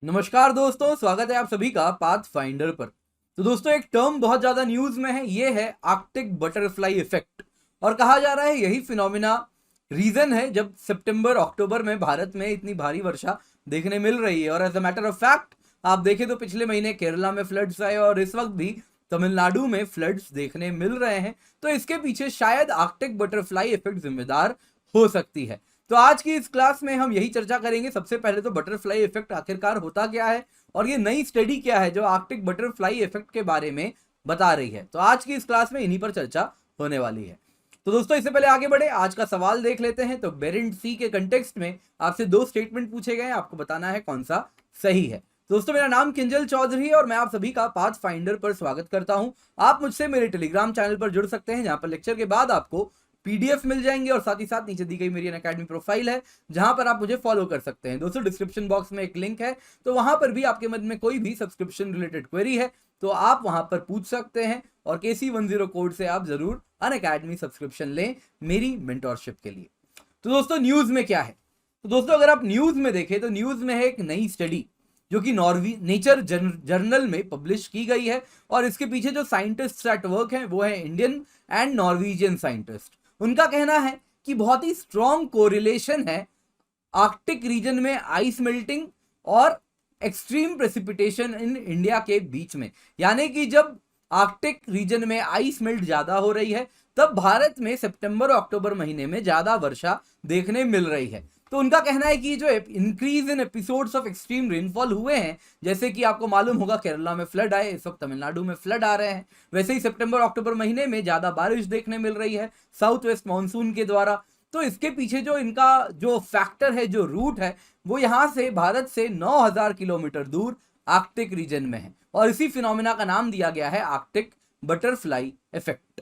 नमस्कार दोस्तों, स्वागत है आप सभी का पाथ फाइंडर पर। तो दोस्तों, एक टर्म बहुत ज्यादा न्यूज में है, ये है आर्कटिक बटरफ्लाई इफेक्ट। और कहा जा रहा है यही फिनोमिना रीजन है जब सितंबर अक्टूबर में भारत में इतनी भारी वर्षा देखने मिल रही है। और as a matter of fact आप देखें तो पिछले महीने केरला में फ्लड्स आए और इस वक्त भी तमिलनाडु में फ्लड्स देखने मिल रहे हैं। तो इसके पीछे शायद आर्कटिक बटरफ्लाई इफेक्ट जिम्मेदार हो सकती है। तो आज की इस क्लास में हम यही चर्चा करेंगे। सबसे पहले तो बटरफ्लाई इफेक्ट आखिरकार होता क्या है और ये नई स्टडी क्या है जो आर्कटिक बटरफ्लाई इफेक्ट के बारे में बता रही है। तो आज की इस क्लास में इन्हीं पर चर्चा होने वाली है। तो दोस्तों, इससे पहले आगे बढ़े, आज का सवाल देख लेते हैं। तो बेरिंट सी के कंटेक्स्ट में आपसे दो स्टेटमेंट पूछे गए, आपको बताना है कौन सा सही है। दोस्तों, मेरा नाम किंजल चौधरी है और मैं आप सभी का पाथ फाइंडर पर स्वागत करता हूं। आप मुझसे मेरे टेलीग्राम चैनल पर जुड़ सकते हैं, जहां पर लेक्चर के बाद आपको पीडीएफ मिल जाएंगे और साथ ही साथ नीचे दी गई मेरी अनअकैडमी प्रोफाइल है, जहां पर आप मुझे फॉलो कर सकते हैं। दोस्तों, डिस्क्रिप्शन बॉक्स में एक लिंक है, तो वहां पर भी आपके मन में कोई भी सब्सक्रिप्शन रिलेटेड क्वेरी है तो आप वहां पर पूछ सकते हैं और KC10 कोड से आप जरूर अनअकैडमी सब्सक्रिप्शन लें मेरी मेंटोरशिप के लिए। तो दोस्तों, न्यूज में क्या है? तो दोस्तों, अगर आप न्यूज में देखें तो न्यूज में है एक नई स्टडी जो कि नेचर जर्नल में पब्लिश की गई है। और इसके पीछे जो साइंटिस्ट एट वर्क हैं वो है इंडियन एंड नॉर्वेजियन साइंटिस्ट। उनका कहना है कि बहुत ही स्ट्रॉन्ग कोरिलेशन है आर्कटिक रीजन में आइस मेल्टिंग और एक्सट्रीम प्रेसिपिटेशन इन इंडिया के बीच में। यानी कि जब आर्कटिक रीजन में आइस मेल्ट ज्यादा हो रही है तब भारत में सितंबर और अक्टूबर महीने में ज्यादा वर्षा देखने मिल रही है। तो उनका कहना है कि जो increase in episodes of extreme rainfall हुए हैं, जैसे कि आपको मालूम होगा केरला में फ्लड आए, इस वक्त तमिलनाडु में फ्लड आ रहे हैं, वैसे ही सितंबर अक्टूबर महीने में ज्यादा बारिश देखने मिल रही है साउथ वेस्ट मानसून के द्वारा। तो इसके पीछे जो इनका जो फैक्टर है, जो रूट है, वो यहां से भारत से 9000 किलोमीटर दूर आर्कटिक रीजन में है और इसी फिनोमिना का नाम दिया गया है आर्कटिक बटरफ्लाई इफेक्ट।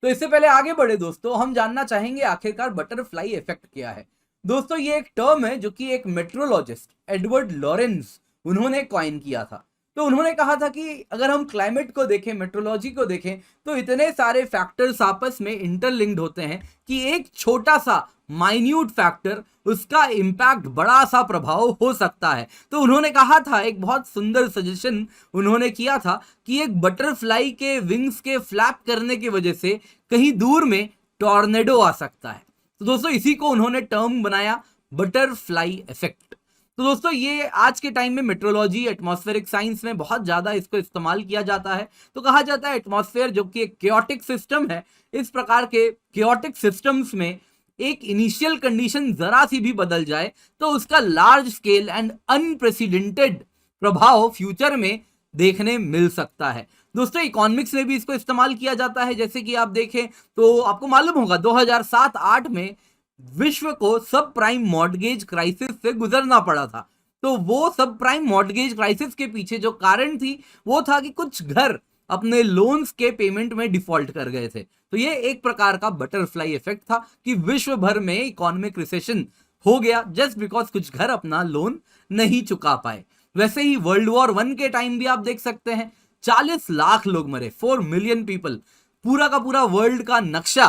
तो इससे पहले आगे बढ़े दोस्तों, हम जानना चाहेंगे आखिरकार बटरफ्लाई इफेक्ट क्या है। दोस्तों, ये एक टर्म है जो कि एक मेट्रोलॉजिस्ट एडवर्ड लॉरेंस उन्होंने कॉइन किया था। तो उन्होंने कहा था कि अगर हम क्लाइमेट को देखें, मेट्रोलॉजी को देखें, तो इतने सारे फैक्टर्स आपस में इंटरलिंक्ड होते हैं कि एक छोटा सा माइन्यूट फैक्टर उसका इंपैक्ट बड़ा सा प्रभाव हो सकता है। तो उन्होंने कहा था, एक बहुत सुंदर सजेशन उन्होंने किया था कि एक बटरफ्लाई के विंग्स के फ्लैप करने की वजह से कहीं दूर में टॉर्नेडो आ सकता है। तो दोस्तों, इसी को उन्होंने टर्म बनाया बटरफ्लाई इफेक्ट। तो दोस्तों, ये आज के टाइम में मेट्रोलॉजी, एटमॉस्फेरिक साइंस में बहुत ज्यादा इसको इस्तेमाल किया जाता है। तो कहा जाता है एटमॉस्फेयर जो कि एक क्योटिक सिस्टम है, इस प्रकार के क्योटिक सिस्टम्स में एक इनिशियल कंडीशन जरा सी भी बदल जाए तो उसका लार्ज स्केल एंड अनप्रेसिडेंटेड प्रभाव फ्यूचर में देखने मिल सकता है। दोस्तों, इकोनॉमिक्स में भी इसको इस्तेमाल किया जाता है। जैसे कि आप देखें तो आपको मालूम होगा 2007-8 में विश्व को सब प्राइम मॉर्टगेज क्राइसिस से गुजरना पड़ा था। तो वो सब प्राइम मॉर्टगेज क्राइसिस के पीछे जो कारण थी वो था कि कुछ घर अपने लोन्स के पेमेंट में डिफॉल्ट कर गए थे। तो ये एक प्रकार का बटरफ्लाई इफेक्ट था कि विश्व भर में इकोनॉमिक रिसेशन हो गया जस्ट बिकॉज कुछ घर अपना लोन नहीं चुका पाए। वैसे ही वर्ल्ड वॉर 1 के टाइम भी आप देख सकते हैं 40 लाख लोग मरे, 4 मिलियन पीपल। पूरा का पूरा वर्ल्ड का नक्शा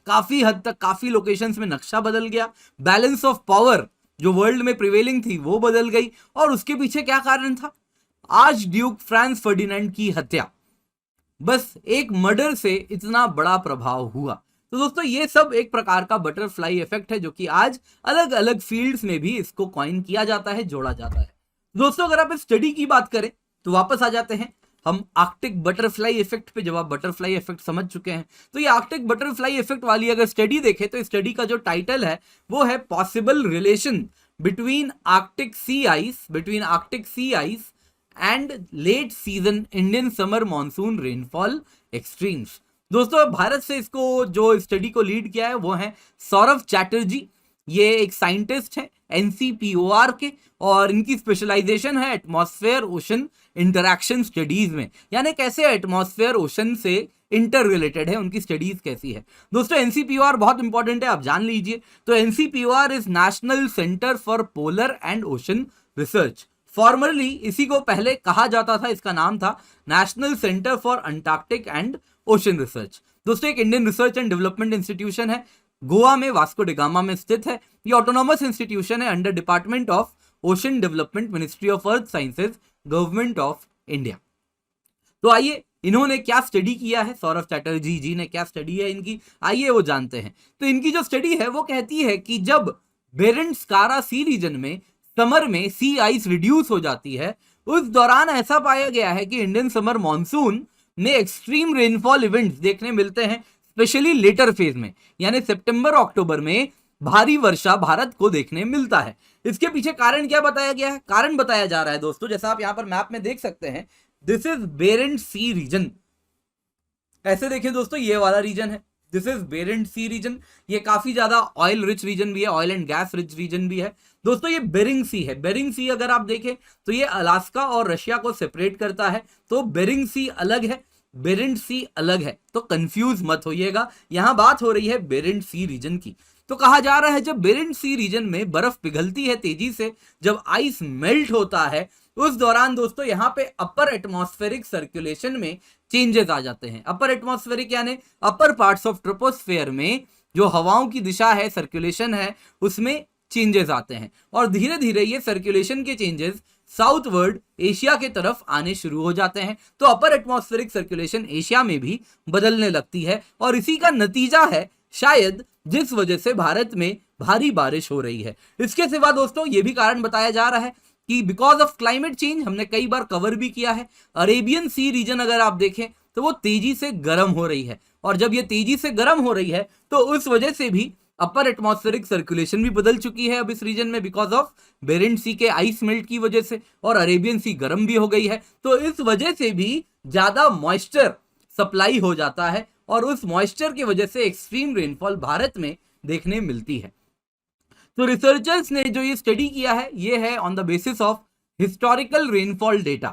काफी हद तक, काफी लोकेशंस में नक्शा बदल गया। बैलेंस ऑफ पावर जो वर्ल्ड में प्रिवेलिंग थी वो बदल गई। और उसके पीछे क्या कारण था? आर्च ड्यूक फ्रांस फर्डिनेंड की हत्या। बस एक मर्डर से इतना बड़ा प्रभाव हुआ। तो दोस्तों, ये सब एक प्रकार का बटरफ्लाई इफेक्ट है जो कि आज अलग अलग फील्ड्स में भी इसको कॉइन किया जाता है, जोड़ा जाता है। दोस्तों, अगर आप इस स्टडी की बात करें तो वापस आ जाते हैं हम आर्कटिक बटरफ्लाई इफेक्ट पे। जब आप बटरफ्लाई इफेक्ट समझ चुके हैं तो ये आर्कटिक बटरफ्लाई इफेक्ट वाली अगर स्टडी देखें तो स्टडी का जो टाइटल है वो है possible relation between Arctic sea ice and late season Indian summer monsoon rainfall extremes. दोस्तों, भारत से इसको जो स्टडी को लीड किया है वो है सौरभ चैटर्जी। ये एक साइंटिस्ट है NCPOR के और इनकी स्पेशलाइजेशन है एटमॉस्फेयर ओशन इंटरैक्शन स्टडीज में। यानी कैसे एटमॉस्फेयर ओशन से इंटर रिलेटेड है, उनकी स्टडीज कैसी है। दोस्तों, NCPOR बहुत इंपॉर्टेंट है, आप जान लीजिए। तो NCPOR is national centre for polar and ocean research. Formerly इसी को पहले कहा जाता था, इसका नाम था national centre for Antarctic and ocean research. दोस्तों, एक Indian research and development institution है, गोवा में वास्को डिगामा में स्थित है। ये ऑटोनॉमस इंस्टीट्यूशन है under department of ocean development, ministry of earth sciences, government of India. तो आइए इन्होंने क्या स्टडी किया है, सौरभ चैटर्जी जी ने क्या स्टडी है इनकी, आइए वो जानते हैं। तो इनकी जो स्टडी है वो कहती है कि जब बेरेंट्सकारा सी रीजन में समर में सी आइस रिड्यूस हो जाती है, उस दौरान ऐसा पाया गया है कि इंडियन समर मॉनसून में एक्सट्रीम रेनफॉल इवेंट्स देखने मिलते हैं, स्पेशली लेटर फेज में, यानी सितंबर अक्टूबर में भारी वर्षा भारत को देखने मिलता है। इसके पीछे कारण क्या बताया गया है, कारण बताया जा रहा है दोस्तों, जैसा आप यहां पर मैप में देख सकते हैं, दिस इज बेरेंट सी रीजन। ऐसे देखिए दोस्तों, ये वाला रीजन है, दिस इज बेरेंट सी रीजन। ये काफी ज्यादा ऑयल रिच रीजन भी है, oil and gas rich region भी है दोस्तों। ये बेरिंग सी है, बेरिंग सी अगर आप देखें तो ये अलास्का और रशिया को सेपरेट करता है, तो बेरिंग सी अलग है, बेरेंट सी अलग है, तो कंफ्यूज मत होइएगा, यहां बात हो रही है बेरेंट सी रीजन की। तो कहा जा रहा है जब बेरेंट सी रीजन में बर्फ पिघलती है तेजी से, जब आइस मेल्ट होता है, उस दौरान दोस्तों यहां पे अपर एटमॉस्फेरिक सर्कुलेशन में चेंजेस आ जाते हैं। अपर एटमॉस्फेरिक यानी अपर पार्ट्स ऑफ ट्रोपोस्फेयर में जो हवाओं की दिशा है, सर्कुलेशन है, उसमें चेंजेस आते हैं, और धीरे धीरे ये सर्कुलेशन के चेंजेस साउथवर्ड एशिया के तरफ आने शुरू हो जाते हैं। तो अपर एटमॉस्फेरिक सर्कुलेशन एशिया में भी बदलने लगती है, और इसी का नतीजा है शायद जिस वजह से भारत में भारी बारिश हो रही है। इसके सिवा दोस्तों ये भी कारण बताया जा रहा है कि बिकॉज ऑफ क्लाइमेट चेंज, हमने कई बार कवर भी किया है, अरेबियन सी रीजन अगर आप देखें तो वो तेजी से गर्म हो रही है, और जब ये तेजी से गर्म हो रही है तो उस वजह से भी अपर एटमॉस्फेरिक सर्कुलेशन भी बदल चुकी है अब इस रीजन में, बिकॉज ऑफ बेरेंट सी के आइस मेल्ट की वजह से, और अरेबियन सी गर्म भी हो गई है, तो इस वजह से भी ज्यादा मॉइस्चर सप्लाई हो जाता है, और उस मॉइस्चर की वजह से एक्सट्रीम रेनफॉल भारत में देखने मिलती है। तो रिसर्चर्स ने जो ये स्टडी किया है ये है on the basis of historical rainfall data.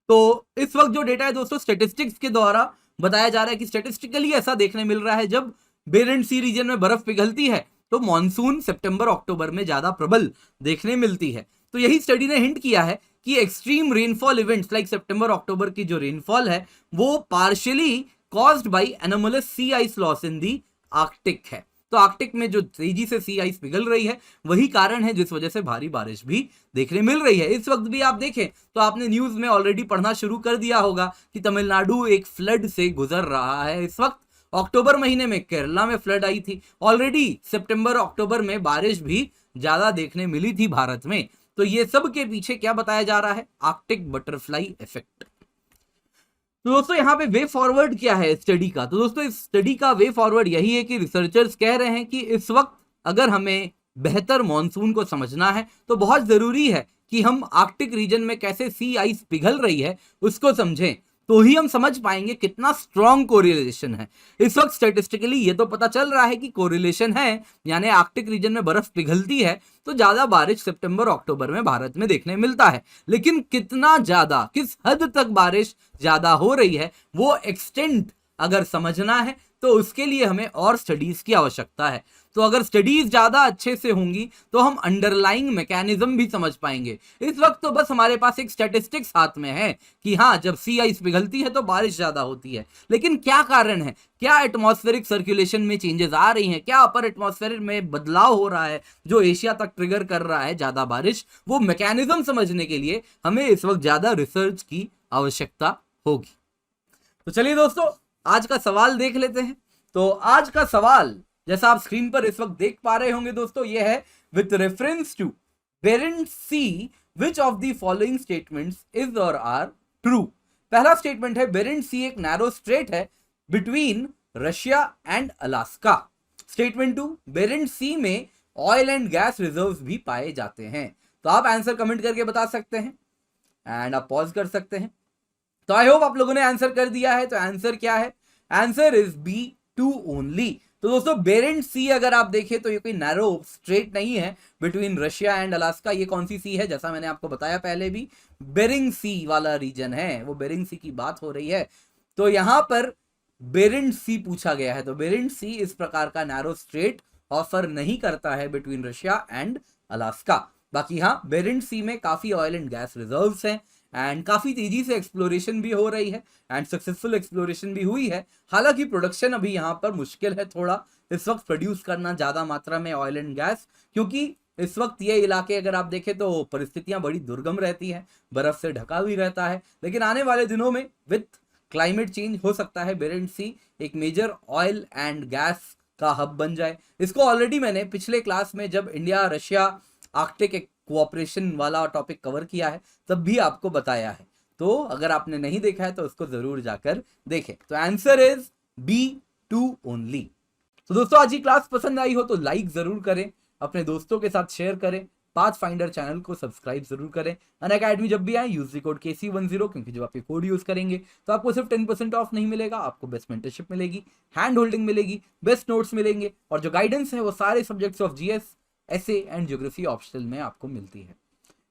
तो इस वक्त जो डेटा है दोस्तों स्टैटिस्टिक्स के द्वारा बताया जा रहा है कि स्टैटिस्टिकली ऐसा देखने मिल रहा है, जब बेरेंट सी रीजन में बर्फ पिघलती है तो मॉनसून सितंबर अक्टूबर में ज्यादा प्रबल देखने मिलती है। तो यही स्टडी ने हिंट किया है कि extreme rainfall events like September October की जो रेनफॉल है वो partially caused by anomalous sea ice loss in the Arctic है। तो आर्कटिक में जो तेजी से सी आइस पिघल रही है वही कारण है जिस वजह से भारी बारिश भी देखने मिल रही है। इस वक्त भी आप देखें तो आपने न्यूज में ऑलरेडी पढ़ना शुरू कर दिया होगा कि तमिलनाडु एक फ्लड से गुजर रहा है इस वक्त। अक्टूबर महीने में केरला में फ्लड आई थी, ऑलरेडी सितंबर अक्टूबर में बारिश भी ज्यादा देखने मिली थी भारत में। तो ये सब के पीछे क्या बताया जा रहा है, आर्कटिक बटरफ्लाई इफेक्ट। तो दोस्तों यहाँ पे वे फॉरवर्ड क्या है स्टडी का, तो दोस्तों इस स्टडी का वे फॉरवर्ड यही है कि रिसर्चर्स कह रहे हैं कि इस वक्त अगर हमें बेहतर मॉनसून को समझना है तो बहुत जरूरी है कि हम आर्कटिक रीजन में कैसे सी आइस पिघल रही है उसको समझें, तो ही हम समझ पाएंगे कितना स्ट्रॉन्ग कोरिलेशन है। इस वक्त स्टैटिस्टिकली ये तो पता चल रहा है कि कोरिलेशन है, यानी आर्कटिक रीजन में बर्फ पिघलती है तो ज्यादा बारिश सितंबर अक्टूबर में भारत में देखने मिलता है, लेकिन कितना ज्यादा, किस हद तक बारिश ज्यादा हो रही है वो एक्सटेंट अगर समझना है तो उसके लिए हमें और स्टडीज की आवश्यकता है। तो अगर स्टडीज ज्यादा अच्छे से होंगी तो हम अंडरलाइंग मैकेनिज्म भी समझ पाएंगे। इस वक्त तो बस हमारे पास एक स्टैटिस्टिक्स हाथ में है कि हाँ जब सी आइस पिघलती है तो बारिश ज्यादा होती है, लेकिन क्या कारण है, क्या एटमॉस्फेरिक सर्कुलेशन में चेंजेस आ रही हैं, क्या अपर एटमॉस्फेयर में बदलाव हो रहा है जो एशिया तक ट्रिगर कर रहा है ज्यादा बारिश, वो मैकेनिज्म समझने के लिए हमें इस वक्त ज्यादा रिसर्च की आवश्यकता होगी। तो चलिए दोस्तों आज का सवाल देख लेते हैं। तो आज का सवाल जैसा आप स्क्रीन पर इस वक्त देख पा रहे होंगे दोस्तों, ये है with reference to Barent Sea which of the following statements is or are true. पहला स्टेटमेंट है बेरेंट सी एक नैरो स्ट्रेट है between Russia and Alaska. Statement two Barent Sea में ऑयल एंड गैस रिजर्व्स भी पाए जाते हैं। तो आप आंसर कमेंट करके बता सकते हैं एंड आप पॉज कर सकते हैं। तो आई होप आप लोगों ने आंसर कर दिया है। तो आंसर क्या है, answer is B two only. तो दोस्तों बेरेंट सी अगर आप देखें तो ये कोई नैरो स्ट्रेट नहीं है बिटवीन रशिया एंड अलास्का। ये कौन सी सी है, जैसा मैंने आपको बताया पहले भी, बेरिंग सी वाला रीजन है, वो बेरिंग सी की बात हो रही है। तो यहां पर बेरेंट सी पूछा गया है, तो बेरेंट सी इस प्रकार का नैरो स्ट्रेट ऑफर नहीं करता है बिटवीन रशिया एंड अलास्का। बाकी हाँ बेरेंट सी में काफी ऑयल एंड गैस रिजर्व्स हैं एंड काफी तेजी से एक्सप्लोरेशन भी हो रही है एंड सक्सेसफुल एक्सप्लोरेशन भी हुई है। हालांकि प्रोडक्शन अभी यहाँ पर मुश्किल है थोड़ा इस वक्त प्रोड्यूस करना ज्यादा मात्रा में ऑयल एंड गैस, क्योंकि इस वक्त ये इलाके अगर आप देखें तो परिस्थितियां बड़ी दुर्गम रहती हैं, बर्फ से ढका भी रहता है, लेकिन आने वाले दिनों में विथ क्लाइमेट चेंज हो सकता है बेरेंट सी एक मेजर ऑयल एंड गैस का हब बन जाए। इसको ऑलरेडी मैंने पिछले क्लास में जब इंडिया रशिया आर्कटिक एक कोऑपरेशन वाला टॉपिक कवर किया है तब भी आपको बताया है, तो अगर आपने नहीं देखा है तो उसको जरूर जाकर देखें। तो आंसर इज B2 ओनली। तो दोस्तों आज की क्लास पसंद आई हो तो लाइक जरूर करें, अपने दोस्तों के साथ शेयर करें, पाथफाइंडर चैनल को सब्सक्राइब जरूर करें। अनअकैडमी जब भी आए यूज कोड KC10, क्योंकि जब आप ये कोड यूज करेंगे तो आपको सिर्फ 10% ऑफ नहीं मिलेगा, आपको बेस्ट मेंटरशिप मिलेगी, हैंड होल्डिंग मिलेगी, बेस्ट नोट्स मिलेंगे, और जो गाइडेंस है वो सारे subjects of GS, essay and geography optional में आपको मिलती है।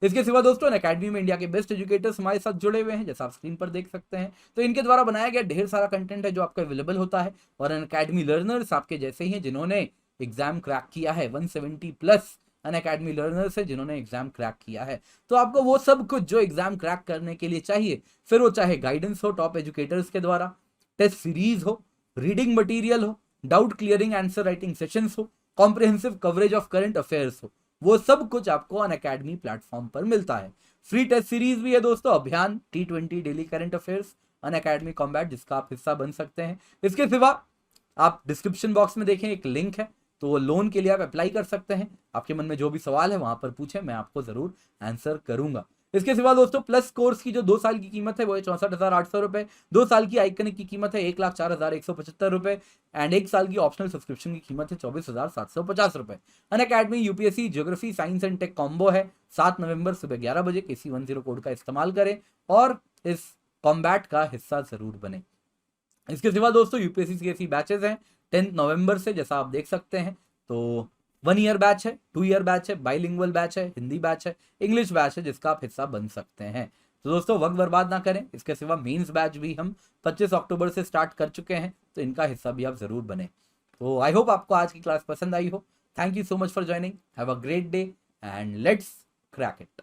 इसके सिवा दोस्तों अनअकैडमी में इंडिया के बेस्ट एजुकेटर्स हमारे साथ जुड़े हुए हैं, जैसा आप स्क्रीन पर देख सकते हैं। तो इनके द्वारा बनाया गया ढेर सारा कंटेंट है जो आपको अवेलेबल होता है, और अनअकैडमी लर्नर्स आपके जैसे ही हैं जिन्होंने एग्जाम क्रैक किया है। 170 प्लस अनअकैडमी लर्नर्स है जिन्होंने एग्जाम क्रैक किया है। तो आपको वो सब कुछ जो एग्जाम क्रैक करने के लिए चाहिए, फिर वो चाहे गाइडेंस हो टॉप एजुकेटर्स के द्वारा, टेस्ट सीरीज हो, रीडिंग मटीरियल हो, doubt clearing answer writing sessions हो, comprehensive coverage of current affairs हो, वो सब कुछ आपको अनअकैडमी प्लेटफॉर्म पर मिलता है। फ्री टेस्ट सीरीज भी है दोस्तों, अभियान, T20 daily current affairs, Unacademy combat, जिसका आप हिस्सा बन सकते हैं। इसके सिवा आप डिस्क्रिप्शन बॉक्स में देखें एक लिंक है, तो वो लोन के लिए आप अप्लाई कर सकते हैं। आपके मन में जो भी सवाल है वहां पर पूछें, मैं आपको जरूर आंसर करूंगा। इसके सिवा दोस्तों प्लस कोर्स की जो 2 साल की कीमत है वो है 64,800 रुपए, 2 साल की आइकनिक की कीमत है 1,04,175 रुपए, एंड 1 साल की ऑप्शनल सब्सक्रिप्शन की कीमत है 24,750 रुपए। Unacademy UPSC geography science and tech combo है। 7 नवंबर सुबह 11 बजे KC10 कोड का इस्तेमाल करें और इस कॉम्बैट का हिस्सा जरूर बने। इसके सिवा दोस्तों यूपीएससी CSE बैचेस हैं 10 नवंबर से, जैसा आप देख सकते हैं। तो 1 ईयर बैच है, 2 ईयर बैच है, बाइलिंगुअल बैच है, हिंदी बैच है, इंग्लिश बैच है, जिसका आप हिस्सा बन सकते हैं। तो दोस्तों वक्त बर्बाद ना करें, इसके सिवा मेंस बैच भी हम 25 अक्टूबर से स्टार्ट कर चुके हैं, तो इनका हिस्सा भी आप जरूर बने। तो आई होप आपको आज की क्लास पसंद आई हो। Thank you so much for joining, have a great day and let's crack it.